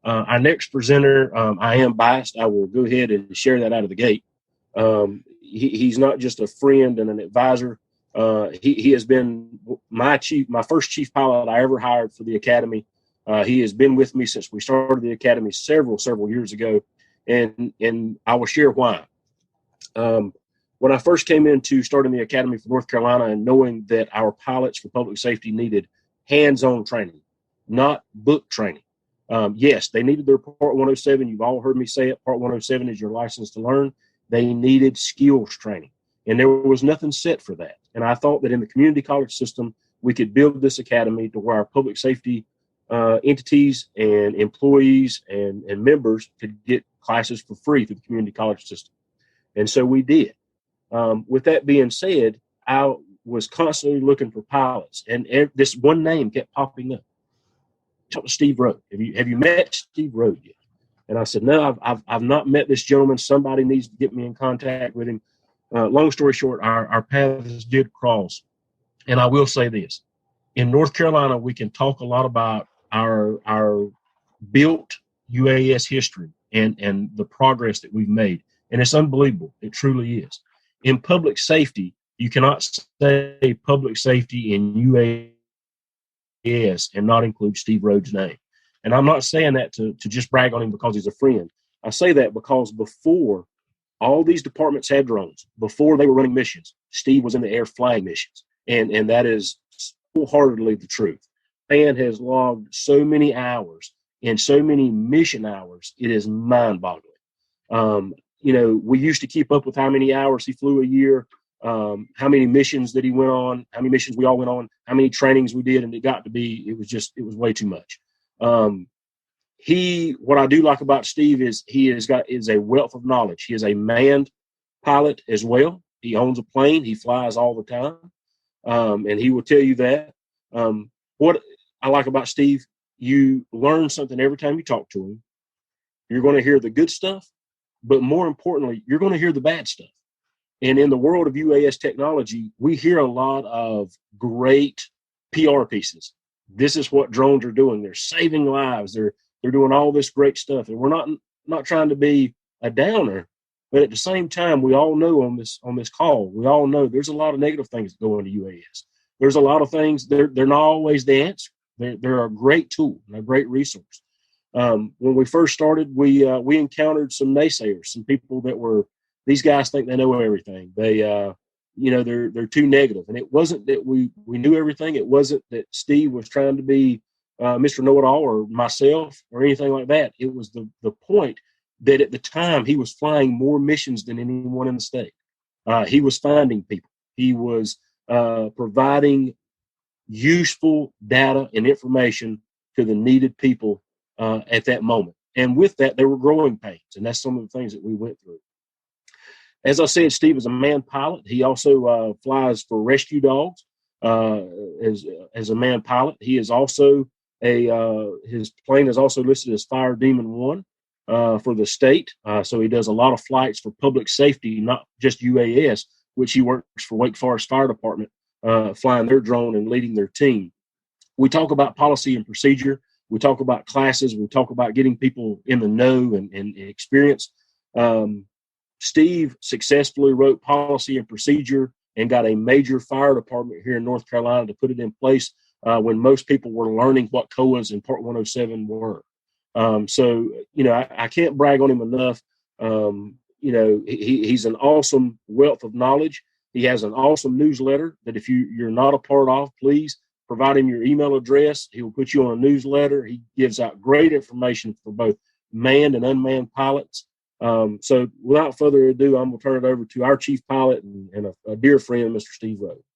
Our next presenter, I am biased. I will go ahead and share that out of the gate. He's not just a friend and an advisor. He has been my first chief pilot I ever hired for the Academy. He has been with me since we started the Academy several years ago, and I will share why. When I first came into starting the Academy for North Carolina and knowing that our pilots for public safety needed hands-on training, not book training. Yes, they needed their Part 107. You've all heard me say it. Part 107 is your license to learn. They needed skills training, and there was nothing set for that. And I thought that in the community college system, we could build this academy to where our public safety entities and employees and members could get classes for free through the community college system. And so we did. With that being said, I was constantly looking for pilots, and this one name kept popping up. Talk to Steve Rhode. Have you met Steve Rhode yet? And I said, no, I've not met this gentleman. Somebody needs to get me in contact with him. Long story short, our paths did cross. And I will say this: in North Carolina, we can talk a lot about our built UAS history and the progress that we've made. And it's unbelievable. It truly is. In public safety, you cannot say public safety in UAS and not include Steve Rhode's name. And I'm not saying that to just brag on him because he's a friend. I say that because before all these departments had drones, before they were running missions, Steve was in the air flying missions. And that is wholeheartedly the truth. Man has logged so many hours and so many mission hours, it is mind-boggling. We used to keep up with how many hours he flew a year, how many missions that he went on, how many missions we all went on, how many trainings we did, and it was way too much. What I do like about Steve is he is a wealth of knowledge. He is a manned pilot as well. He owns a plane. He flies all the time. And he will tell you that. What I like about Steve, you learn something every time you talk to him. You're going to hear the good stuff, but more importantly, you're going to hear the bad stuff. And in the world of UAS technology, we hear a lot of great PR pieces. This is what drones are doing. They're saving lives. They're doing all this great stuff. And we're not trying to be a downer, but at the same time, we all know on this call, we all know there's a lot of negative things that go into UAS. There's a lot of things. They're not always the answer. They're a great tool and a great resource. When we first started, we encountered some naysayers, some people that were, these guys think they know everything. They're too negative. And it wasn't that we knew everything. It wasn't that Steve was trying to be Mr. Know-it-all or myself or anything like that. It was the point that at the time he was flying more missions than anyone in the state. He was finding people. He was providing useful data and information to the needed people at that moment. And with that, there were growing pains. And that's some of the things that we went through. As I said, Steve is a manned pilot. He also flies for rescue dogs as a manned pilot. He is also his plane is also listed as Fire Demon 1 for the state. So he does a lot of flights for public safety, not just UAS, which he works for Wake Forest Fire Department, flying their drone and leading their team. We talk about policy and procedure. We talk about classes. We talk about getting people in the know and experience. Steve successfully wrote policy and procedure and got a major fire department here in North Carolina to put it in place when most people were learning what COAs and Part 107 were. I can't brag on him enough. He's an awesome wealth of knowledge. He has an awesome newsletter that if you're not a part of, please provide him your email address. He will put you on a newsletter. He gives out great information for both manned and unmanned pilots. So without further ado, I'm going to turn it over to our chief pilot and a dear friend, Mr. Steve Rhode.